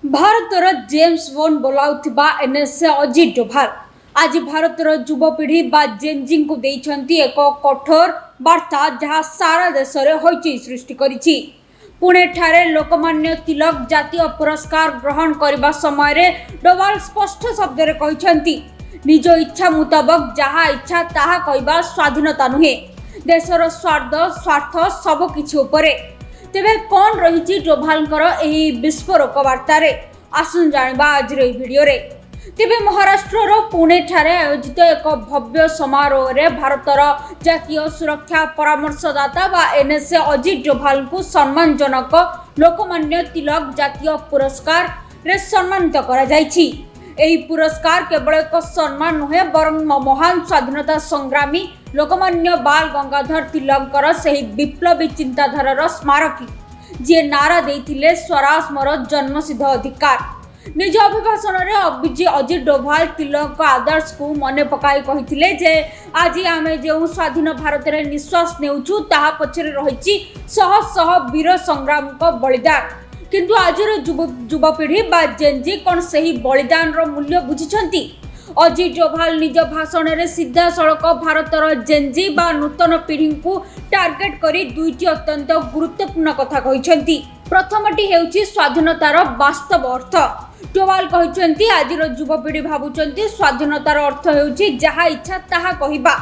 ଭାରତର James Bond ବୋଲାଉଥିବା NSA Ajit Doval ଆଜି ଭାରତର ଯୁବପିଢ଼ି ବା ଜେନ୍ଜିଙ୍କୁ ଦେଇଛନ୍ତି ଏକ କଠୋର ବାର୍ତ୍ତା ଯାହା ସାରା ଦେଶରେ ହଇଚଇ ସୃଷ୍ଟି କରିଛି। ପୁଣେଠାରେ ଲୋକମାନ୍ୟ ତିଲକ ଜାତୀୟ ପୁରସ୍କାର ଗ୍ରହଣ କରିବା ସମୟରେ ଡୋଭାଲ ସ୍ପଷ୍ଟ ଶବ୍ଦରେ କହିଛନ୍ତି, ନିଜ ଇଚ୍ଛା ମୁତାବକ ଯାହା ଇଚ୍ଛା ତାହା କହିବା ସ୍ୱାଧୀନତା ନୁହେଁ, ଦେଶର ସ୍ୱାର୍ଥ ସବୁକିଛି ଉପରେ। ତେବେ କ'ଣ ରହିଛି ଡୋଭାଲଙ୍କର ଏହି ବିସ୍ଫୋରକ ବାର୍ତ୍ତାରେ? ଆସନ୍ତୁ ଜାଣିବା ଆଜିର ଏହି ଭିଡ଼ିଓରେ। ତେବେ ମହାରାଷ୍ଟ୍ରର ପୁଣେଠାରେ ଆୟୋଜିତ ଏକ ଭବ୍ୟ ସମାରୋହରେ ଭାରତର ଜାତୀୟ ସୁରକ୍ଷା ପରାମର୍ଶଦାତା ବା ଏନ୍ଏସ୍ଏ ଅଜିତ ଡୋଭାଲଙ୍କୁ ସମ୍ମାନଜନକ ଲୋକମାନ୍ୟ ତିଲକ ଜାତୀୟ ପୁରସ୍କାରରେ ସମ୍ମାନିତ କରାଯାଇଛି। ଏହି ପୁରସ୍କାର କେବଳ ଏକ ସମ୍ମାନ ନୁହେଁ, ବରଂ ମହାନ ସ୍ୱାଧୀନତା ସଂଗ୍ରାମୀ ଲୋକମାନ୍ୟ ବାଲ ଗଙ୍ଗାଧର ତିଲକଙ୍କର ସେହି ବିପ୍ଳବୀ ଚିନ୍ତାଧାରାର ସ୍ମାରକୀ, ଯିଏ ନାରା ଦେଇଥିଲେ ସ୍ୱରାଜ ମୋର ଜନ୍ମସିଦ୍ଧ ଅଧିକାର। ନିଜ ଅଭିଭାଷଣରେ ଅଜିତ ଡୋଭାଲ ତିଲକଙ୍କ ଆଦର୍ଶକୁ ମନେ ପକାଇ କହିଥିଲେ ଯେ ଆଜି ଆମେ ଯେଉଁ ସ୍ୱାଧୀନ ଭାରତରେ ନିଶ୍ୱାସ ନେଉଛୁ ତାହା ପଛରେ ରହିଛି ଶହ ଶହ ବୀର ସଂଗ୍ରାମଙ୍କ ବଳିଦାନ। କିନ୍ତୁ ଆଜିର ଯୁବପିଢ଼ି ବା ଜେନ୍ଜି କ'ଣ ସେହି ବଳିଦାନର ମୂଲ୍ୟ ବୁଝିଛନ୍ତି? ଅଜିତ ଡୋଭାଲ ନିଜ ଭାଷଣରେ ସିଧାସଳଖ ଭାରତର ଜେନ୍ଜି ବା ନୂତନ ପିଢ଼ିଙ୍କୁ ଟାର୍ଗେଟ କରି ଦୁଇଟି ଅତ୍ୟନ୍ତ ଗୁରୁତ୍ୱପୂର୍ଣ୍ଣ କଥା କହିଛନ୍ତି। ପ୍ରଥମଟି ହେଉଛି ସ୍ୱାଧୀନତାର ବାସ୍ତବ ଅର୍ଥ। ଡୋଭାଲ କହିଛନ୍ତି, ଆଜିର ଯୁବପିଢ଼ି ଭାବୁଛନ୍ତି ସ୍ୱାଧୀନତାର ଅର୍ଥ ହେଉଛି ଯାହା ଇଚ୍ଛା ତାହା କହିବା,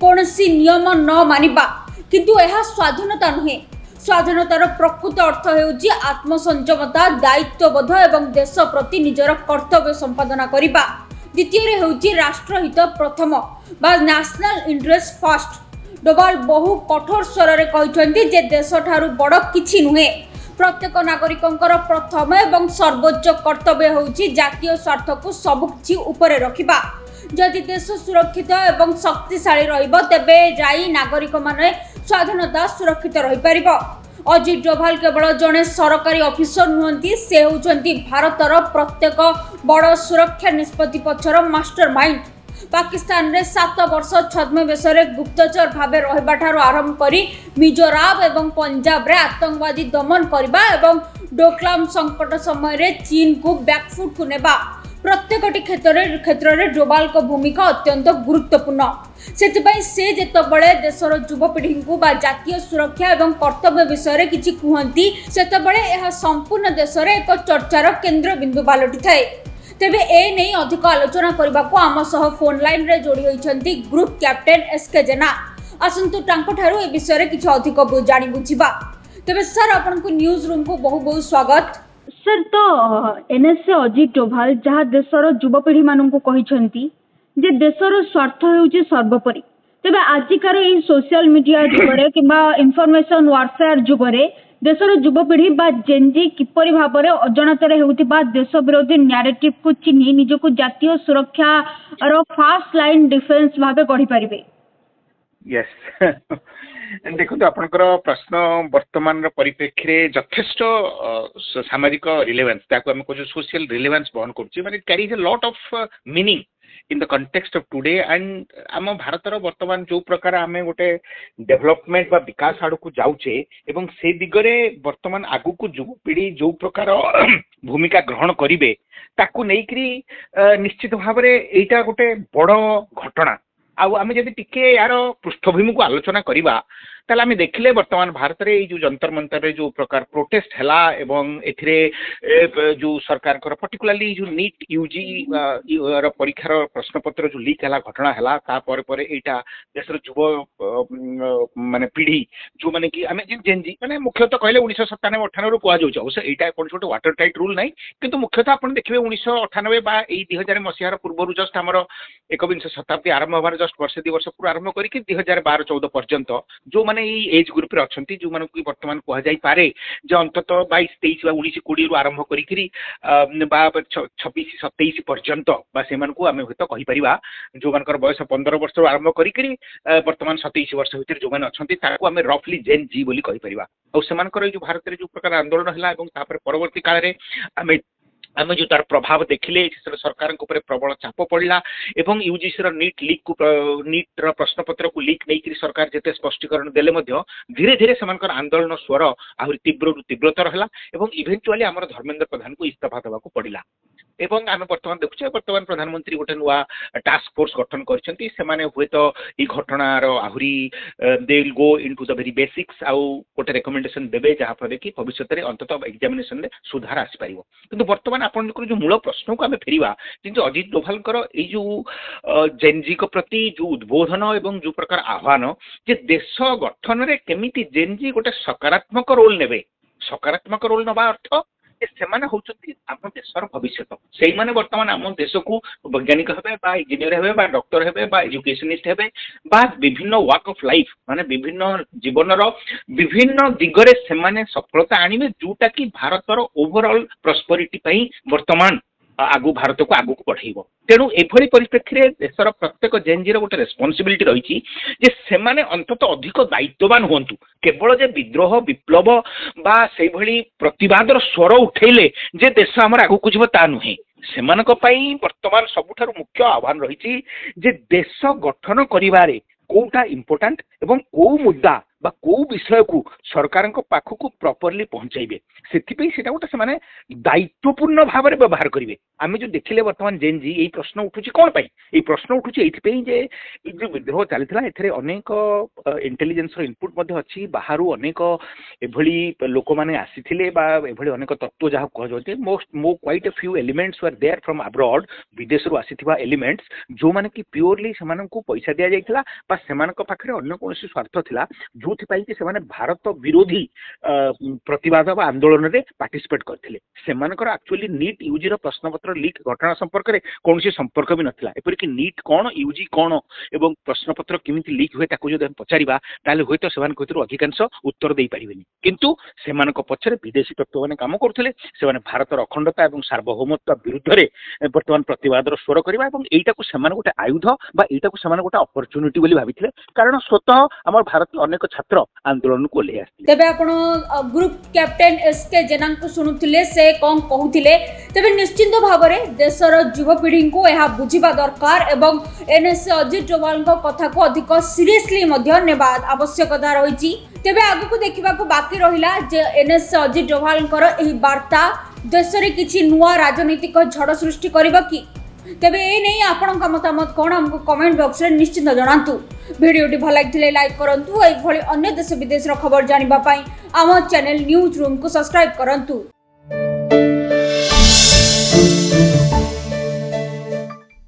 କୌଣସି ନିୟମ ନ ମାନିବା, କିନ୍ତୁ ଏହା ସ୍ୱାଧୀନତା ନୁହେଁ। ସ୍ୱାଧୀନତାର ପ୍ରକୃତ ଅର୍ଥ ହେଉଛି ଆତ୍ମସଂଯମତା, ଦାୟିତ୍ୱବୋଧ ଏବଂ ଦେଶ ପ୍ରତି ନିଜର କର୍ତ୍ତବ୍ୟ ସମ୍ପାଦନା କରିବା। ଦ୍ୱିତୀୟରେ ହେଉଛି ରାଷ୍ଟ୍ରହିତ ପ୍ରଥମ ବା ନ୍ୟାସନାଲ ଇଣ୍ଟରେଷ୍ଟ ଫାର୍ଷ୍ଟ। ଡୋଭାଲ ବହୁ କଠୋର ସ୍ୱରରେ କହିଛନ୍ତି ଯେ ଦେଶଠାରୁ ବଡ଼ କିଛି ନୁହେଁ। ପ୍ରତ୍ୟେକ ନାଗରିକଙ୍କର ପ୍ରଥମ ଏବଂ ସର୍ବୋଚ୍ଚ କର୍ତ୍ତବ୍ୟ ହେଉଛି ଜାତୀୟ ସ୍ୱାର୍ଥକୁ ସବୁକିଛି ଉପରେ ରଖିବା। ଯଦି ଦେଶ ସୁରକ୍ଷିତ ଏବଂ ଶକ୍ତିଶାଳୀ ରହିବ ତେବେ ଯାଇ ନାଗରିକମାନେ ସ୍ୱାଧୀନତା ସୁରକ୍ଷିତ ରହିପାରିବ। ଅଜିତ ଡୋଭାଲ କେବଳ ଜଣେ ସରକାରୀ ଅଫିସର ନୁହନ୍ତି, ସେ ହେଉଛନ୍ତି ଭାରତର ପ୍ରତ୍ୟେକ ବଡ଼ ସୁରକ୍ଷା ନିଷ୍ପତ୍ତି ପଛର ମାଷ୍ଟର ମାଇଣ୍ଡ। ପାକିସ୍ତାନରେ 7 ବର୍ଷ ଛଦ୍ମବେଶରେ ଗୁପ୍ତଚର ଭାବେ ରହିବାଠାରୁ ଆରମ୍ଭ କରି ମିଜୋରାମ ଏବଂ ପଞ୍ଜାବରେ ଆତଙ୍କବାଦୀ ଦମନ କରିବା ଏବଂ ଡୋକଲାମ ସଙ୍କଟ ସମୟରେ ଚୀନକୁ ବ୍ୟାକଫୁଟକୁ ନେବା, ପ୍ରତ୍ୟେକଟି କ୍ଷେତ୍ରରେ ଡୋଭାଲଙ୍କ ଭୂମିକା ଅତ୍ୟନ୍ତ ଗୁରୁତ୍ୱପୂର୍ଣ୍ଣ। ସେଥିପାଇଁ ସେ ଯେତେବେଳେ ଦେଶର ଯୁବପିଢ଼ିଙ୍କୁ ବା ଜାତୀୟ ସୁରକ୍ଷା ଏବଂ କର୍ତ୍ତବ୍ୟ ବିଷୟରେ କିଛି କୁହନ୍ତି ସେତେବେଳେ ଏହା ସମ୍ପୂର୍ଣ୍ଣ ଦେଶରେ ଏକ ଚର୍ଚ୍ଚାର କେନ୍ଦ୍ରବିନ୍ଦୁ ପାଲଟିଥାଏ। ତେବେ ଏ ନେଇ ଅଧିକ ଆଲୋଚନା କରିବାକୁ ଆମ ସହ ଫୋନ୍ ଲାଇନ୍ରେ ଯୋଡ଼ି ହୋଇଛନ୍ତି ଗ୍ରୁପ୍ କ୍ୟାପ୍ଟେନ୍ ଏସ୍କେ ଜେନା। ଆସନ୍ତୁ ତାଙ୍କଠାରୁ ଏ ବିଷୟରେ କିଛି ଅଧିକ ଜାଣି ବୁଝିବା। ତେବେ ସାର୍, ଆପଣଙ୍କୁ ନ୍ୟୁଜ୍ ରୁମ୍କୁ ବହୁ ସ୍ୱାଗତ। ସାର୍, ତ ଏନ୍ଏସ୍ଏ ଅଜିତ ଡୋଭାଲ ଯାହା ଦେଶର ଯୁବପିଢ଼ିମାନଙ୍କୁ କହିଛନ୍ତି ଯେ ଦେଶର ସ୍ୱାର୍ଥ ହେଉଛି ସର୍ବୋପରି, ତେବେ ଆଜିକାର ଏହି ସୋସିଆଲ ମିଡିଆ ଯୁଗରେ କିମ୍ବା ଇନଫର୍ମେସନ ୱାରଫେୟାର ଯୁଗରେ ଦେଶର ଯୁବପିଢ଼ି ବା ଜେନ୍ଜି କିପରି ଭାବରେ ଅଜାଣତରେ ହେଉଥିବା ଦେଶ ବିରୋଧୀ ନ୍ୟାରେଟିଭକୁ ଚିହ୍ନି ନିଜକୁ ଜାତୀୟ ସୁରକ୍ଷାର ଫାର୍ଷ୍ଟ ଲାଇନ୍ ଡିଫେନ୍ସ ଭାବେ ଗଢ଼ିପାରିବେ? यस देखो आपनकर प्रश्न वर्तमान परिप्रेक्षी यथेष्ट सामाजिक रिलेवेन्स ताको हम कहू सोशल रिलेवेन्स बहन करुच्ची माने carries a lot of meaning in the context of today and आम भारतर वर्तमान जो प्रकार आम गोटे डेवलपमेंट बा विकास आड़ को जाऊे एवं से दिगरे वर्तमान आगु को युवपीढ़ी जो प्रकार भूमिका ग्रहण करेंगे ताकू नहीं निश्चित भाव में यहाँ गोटे बड़ घटना आम जब टिके यार पृष्ठभूमि को आलोचना करवा ताले आम देखिले वर्तमान भारत में जो जंतर मंतर जो प्रकार प्रोटेस्ट है एवं एथिरे जो सरकार पर्टिकुलाली जो नीट यूजी परीक्षार प्रश्नपत्र जो लीक है घटना है यहाँ देशर युव माने पीढ़ी जो माने कि आम जेनजी माने मुख्यतः कहले 1997-98 कहु यहाँ कौन गोटे वाटर टाइट रूल ना कि मुख्यतः आप देखिए 1998 बा 2000 मसीहार पूर्व जस्ट आमर एकविंश शताब्दी आरंभ होबार जस्ट वर्षे 2 वर्ष पूर्व आरंभ करके 2012-14 पर्यंत जो माने एज ग्रुप रे अछंती जो माने कि वर्तमान कह जाई पारे जे अंतत 22-23 बा 19-20 रु आरंभ करिकरी बा 26-27 पर्यंत बा से मानकू आमे होत कहि परिबा जो मानकर बयस 15 वर्ष रु आरंभ करिकरी वर्तमान 27 वर्ष भितर जो माने अछंती ताकू आमे रफली जेन जी बोली कहि परिबा। और से मानकर जो भारत रे जो प्रकार आंदोलन हला एवं तापर परवर्ती काल रे आमे आम जो तार प्रभाव देखिले सरकार प्रबल चाप पड़ा एवं यूजीसी नीट लीक को नीट प्रश्न पत्र को लीक नहीं सरकार जिते स्पष्टीकरण देले धीरे धीरे से आंदोलन स्वर आहरी तीव्र तीव्रतर है इवेंचुअली आम धर्मेंद्र प्रधान को इस्तीफा देवा पड़ा एवं आम बर्तमान देखुचे बर्तमान प्रधानमंत्री गोटे नुआ टास्क फोर्स गठन करते हुए तो ये घटनार आहरी they will go into the very basics आउ गोटे रेकमेंडेशन देवे जहाँफल कि भविष्य में अंततः एग्जामिनेशन में सुधार आसपार कि बर्तमान आप जो मूल प्रश्न को आम फेरवा जो अजित डोभाल जो जेनजी प्रति जो उद्बोधन एवं जो प्रकार आह्वान जे देश गठन में केमिति जेनजी गोटे सकारात्मक रोल नेबे सकारात्मक रोल नवा अर्थ सेमाने होचंती आम देशर भविष्य से माने वर्तमान आम देश को वैज्ञानिक हेबे बा इंजीनियर हेबे बा डॉक्टर हेबे बा एजुकेशनिस्ट हेबे बा विभिन्न वाक ऑफ लाइफ माने विभिन्न जीवनर विभिन्न दिगरे सेमाने सफलता आनिबे जोटा कि भारतर ओवरऑल प्रॉस्पेरिटी पई वर्तमान आगु भारत को आगु बढ़ेब तेणु एभली परिप्रेक्षी में देशर प्रत्येक जेनजी गोटे रेस्पॉन्सिबिलिटी रही सेमाने अंतत अधिक दायित्ववान हूँ केवल जे विद्रोह विप्लव बा से भली प्रतिवादर स्वर उठेले जे देश आमर आगु जीव ता नुहे सेमानक पई वर्तमान सबुठारु मुख्य आह्वान रही जे देश गठन करिवारे कोटा इम्पोर्टाट एवं को मुद्दा बा को विषय को सरकार पाखक प्रॉपरली पहुंचाइबे से गोटे से दायित्वपूर्ण भाव में व्यवहार करेंगे आम जो देखिले वर्तमान जेन जी यही प्रश्न उठुची कौन पाई ये प्रश्न उठुची ये जो विद्रोह चलता एथे अनेक इंटेलिजेंस इनपुट अच्छी बाहर अनेक एभली लोक मैंने आसी अनेक तत्व जहाँ कहते मो quite a few elements were there from abroad विदेश रू आसीथिबा एलिमेंट्स जो माने कि प्योरली सेमानंकु पैसा दिया जाइथिला बा सेमानक पाखरे अन्य कोनोसी स्वार्थ थिला जोथि कि सेमाने भारत विरोधी प्रतिवाद बा आंदोलन रे पार्टिसिपेट करथिले सेमानकर एक्चुअली नीट यूजी रो प्रश्नपत्र लीक घटना संपर्क रे कोनोसी संपर्क भी नथिला एपरि कि नीट कोन यूजी कोन एवं प्रश्नपत्र केमिति लीक हुए ताकू जदि हम पचारिबा ताले होय तो सेमान कहितरो अधिकांश उत्तर देई परिबेनी किंतु सेमानक पछरे विदेशी तत्व माने काम करथिले सेमाने भारतर अखंडता एवं सार्वभौमत्व विरुद्ध रे वर्तमान प्रतिवादर स्वर करबा एवं एटा को सेमान गोटे आयुध बा एटा को सेमान गोटे अपॉर्चुनिटी बोली भाबिथिले कारण स्वतः हमर भारत अनेक छात्र आंदोलन को ले आस्ते तबे आपण ग्रुप कैप्टेन एसके जेना को सुनुथिले से कोन कहूथिले तबे निश्चित भाव में देशर युवपीढ़ी को यह बुझा दरकार एवं एनएसए अजित डोभाल कथा को अधिक सीरियसली नेबा आवश्यकता रही तेबे आगु देखा बाकी रहा जे एनएसए अजित डोभाल वार्ता देश में किसी नुआ राजनीतिक झड़ सृष्टि करबा कि तेबे ए नहीं आपण मतामत कौन हमको कमेंट बॉक्स रे निश्चित जनातु वीडियोटी भल लगे लाइक करंतु एभली अन्य देश विदेश खबर जानिबा पई आम चैनल न्यूज रूम को सब्सक्राइब करंतु।